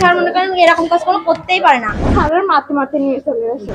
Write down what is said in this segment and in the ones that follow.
Sir মনে করেন এরকম কাজ কোনো করতেই পারে না। স্যারের মারতে মারতে নিয়ে চলে আসে।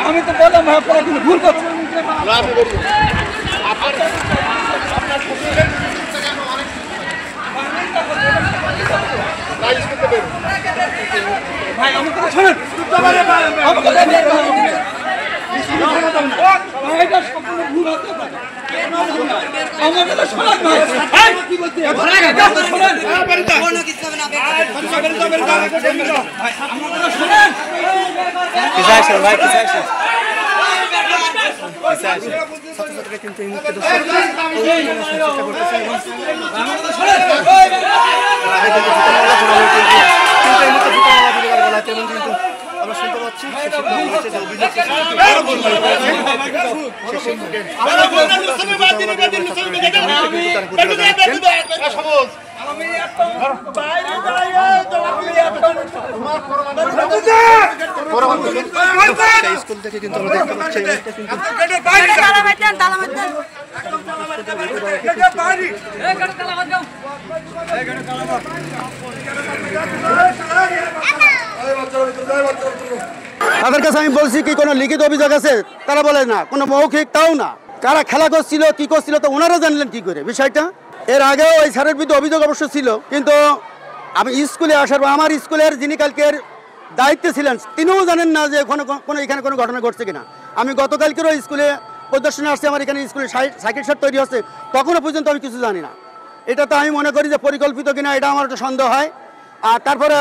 আমি তো বললাম ভুল করছি। ভাই আমি তো শোনেন এটা সম্পূর্ণ ভুল হতে পারে। আমাকে তো শোনান না কি বলতে আমাকে তো শোনেন কিসাইছেন ভাই কিসাইছেন ছাত্রছাত্রীরা কিন্তু এই মুহূর্তে চেষ্টা করতেছে এবং কিন্তু আমরা শুনতে পাচ্ছি যে অভিযোগ স্কুল থেকে কিন্তু আমরা দেখতে পাচ্ছি তাদের কাছে আমি বলছি কি কোনো লিখিত অভিযোগ আছে, তারা বলে না, কোনো মৌখিক তাও না। কারা খেলা করছিল কি করছিল তো ওনারা জানলেন কি করে বিষয়টা। এর আগেও ওই স্যারের বিরুদ্ধে অভিযোগ অবশ্য ছিল, কিন্তু আমি স্কুলে আসার পর আমার স্কুলের যিনি কালকের দায়িত্বে ছিলেন তিনিও জানেন না যে এখানে কোনো ঘটনা ঘটছে কিনা। আমি গতকালকেরও স্কুলে পরিদর্শনে আসছি, আমার এখানে স্কুলে সাইকেল শার্ট তৈরি হচ্ছে, তখনও পর্যন্ত আমি কিছু জানি না। এটা তো আমি মনে করি যে পরিকল্পিত কিনা, এটা আমার একটা সন্দেহ হয়। আর তারপরে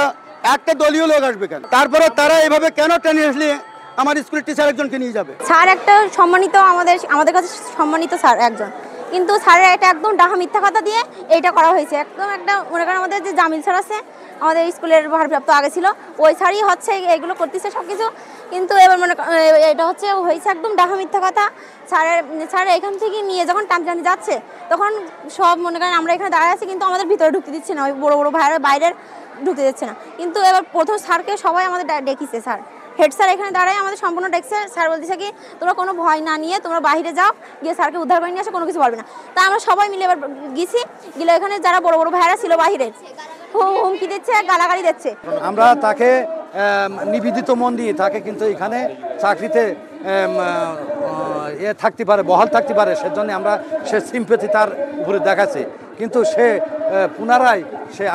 একটা দলীয় লোক আসবে কেন, তারপরে তারা এইভাবে কেন টেনে আসলে আমার স্কুলের টিচার একজনকে নিয়ে যাবে। স্যার একটা সম্মানিত, আমাদের কাছে সম্মানিত স্যার একজন, কিন্তু স্যারের এটা একদম ডাহা মিথ্যা কথা দিয়ে এইটা করা হয়েছে। একদম একটা মনে করেন আমাদের যে জামিল স্যার আছে আমাদের স্কুলের ভারপ্রাপ্ত আগে ছিল, ওই স্যারই হচ্ছে এগুলো করতেছে সব কিছু, কিন্তু এবার মনে এটা হচ্ছে হয়েছে একদম ডাহা মিথ্যা কথা। স্যার এখান থেকে নিয়ে যখন টানটানি যাচ্ছে তখন সব মনে করেন আমরা এখানে দাঁড়ায় আছি, কিন্তু আমাদের ভিতরে ঢুকতে দিচ্ছে না, ওই বড় বড় ভাইয়ের বাইরের ঢুকতে দিচ্ছে না। কিন্তু এবার প্রথম স্যারকে সবাই আমাদের ডেকেছে, স্যার হেড স্যার এখানে দাঁড়ায় আমাদের সম্পূর্ণ ডেকছে। স্যার বলতেছে কি তোমরা কোনো ভয় না নিয়ে তোমরা বাইরে যাও, গিয়ে স্যারকে উদ্ধার করে নিয়ে আসে, কোনো কিছু বলবে না। তা আমরা সবাই মিলে এবার গেছি, গেলে এখানে যারা বড় বড় ভাইয়েরা ছিল বাহিরে হুমকি দিচ্ছে, গালাগালি দিচ্ছে। আমরা তাকে নিবেদিত মন দিয়ে তাকে কিন্তু এখানে চাকরিতে থাকতে পারে, বহাল থাকতে পারে, সেজন্য আমরা সে সিম্পেথি তার উপরে দেখাচ্ছি। কিন্তু সে পুনরায়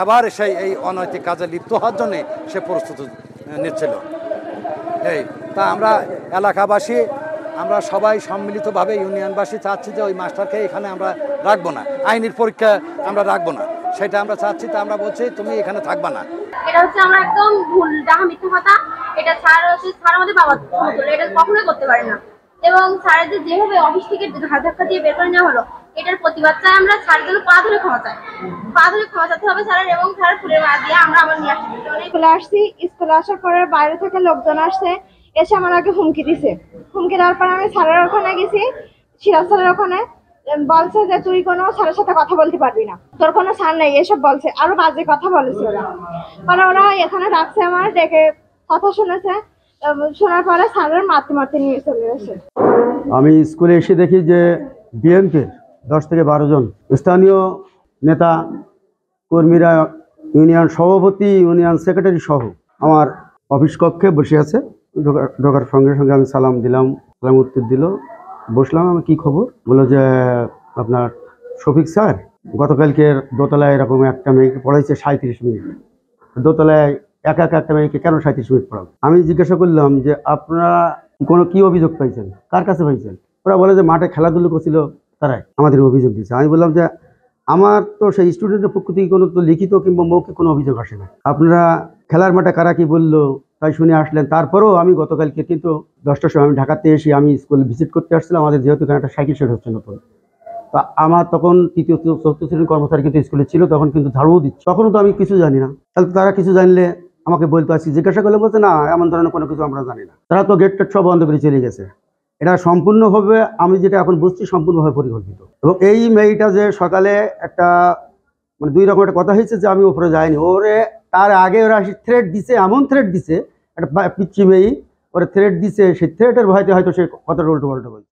আবার এই অনৈতিক কাজে লিপ্ত হওয়ার জন্যে সে প্রস্তুতি নিচ্ছিল। তা আমরা এলাকাবাসী, আমরা সবাই সম্মিলিতভাবে ইউনিয়নবাসী চাচ্ছি যে ওই মাস্টারকে এখানে আমরা রাখবো না, আইনের পরীক্ষা আমরা রাখবো না, সেটা আমরা চাচ্ছি। তা আমরা বলছি তুমি এখানে থাকবা না। এটা হচ্ছে আমরা একদম ভুল ডাহা মিথ্যা কথা। এটা স্যার আমাদের বাবা এটা কখনোই করতে পারে না। এবং স্যারের যেভাবে অফিস থেকে ঘাট ধাক্কা দিয়ে বের করে নেওয়া হলো, এটার প্রতিবাদ চাই আমরা। স্যারের জন্য পা ধরে ক্ষমা চাই, পা ধরে ক্ষমা চাইতে হবে স্যারের, এবং স্যারের ফুলের মালা দিয়ে আমরা আবার নিয়ে আসছি। স্কুলে আসছি, স্কুলে আসার পরে বাইরে থেকে লোকজন আসছে, এসে আমার আগে হুমকি দিছে। হুমকি দেওয়ার পর আমি স্যারের ওখানে গেছি, সিরাজ স্যারের ওখানে। বলছে যে তুই কোনো স্যারের সাথে কথা বলতে পারবি না, তোর কোনো স্যার নেই, এসব বলছে। আরো বাজে কথা বলেছে ওরা। পরে ওরা এখানে রাখছে, আমার ডেকে কথা শুনেছে, শোনার পরে স্যারের মারতে মারতে নিয়ে চলে গেছে। আমি স্কুলে এসে দেখি যে বিএনপির 10 থেকে 12 জন স্থানীয় নেতা কর্মীরা, ইউনিয়ন সভাপতি, ইউনিয়ন সেক্রেটারি সহ আমার অফিস কক্ষে বসে আছে। ঢোকার সঙ্গে সঙ্গে আমি সালাম দিলাম, সালাম উত্তর দিল। বসলাম, আমি কি খবর? বললো যে আপনার শফিক স্যার গতকালকের দোতলায় এরকম একটা মেয়েকে পড়াইছে 37 মিনিট, দোতলায় একা একা একটা মেয়েকে কেন 37 মিনিট পড়াবো? আমি জিজ্ঞাসা করলাম যে আপনারা কি অভিযোগ পাইছেন, কার কাছে পাইছেন? ওরা বলে যে মাঠে খেলাধুলো করছিল তারাই আমাদের অভিযোগ দিয়েছে। আমি বললাম যে আমার তো সেই স্টুডেন্টের পক্ষ থেকে কোনো তো লিখিত কিংবা মৌখিক কোনো অভিযোগ আসে না। আপনারা খেলার মাঠে কারা কি বললো তাই শুনে আসলেন। তারপরেও আমি গতকালকে কিন্তু 10টার সময় আমি ঢাকাতে এসে আমি স্কুল ভিজিট করতে আসছিলাম। আমাদের যেহেতু এখানে একটা সাইকেল শেড হচ্ছে নতুন, তা আমার তখন 3য় 4র্থ শ্রেণীর কর্মচারী কিন্তু স্কুলে ছিল, তখন কিন্তু ঝাড়ুও দিচ্ছে। তখনও তো আমি কিছু জানি না। তাহলে তারা কিছু জানলে আমাকে বলতে আসছি, জিজ্ঞাসা করলে বলছে না এমন ধরনের কোনো কিছু আমরা জানি না। তারা তো গেট টেট সব বন্ধ করে চলে গেছে। এটা সম্পূর্ণভাবে, আমি যেটা এখন বুঝছি, সম্পূর্ণভাবে পরিকল্পিত। এবং এই মেয়েটা যে সকালে একটা মানে 2 রকম একটা কথা হয়েছে যে আমি উপরে যাইনি, ওরে তার আগে ওরা থ্রেট দিছে, এমন থ্রেট দিছে, একটা পিচ্ছি মেয়ে ওরা থ্রেট দিছে, সেই থ্রেটের ভয়তে হয়তো সে কথাটা উল্টো পাল্টা বলছে।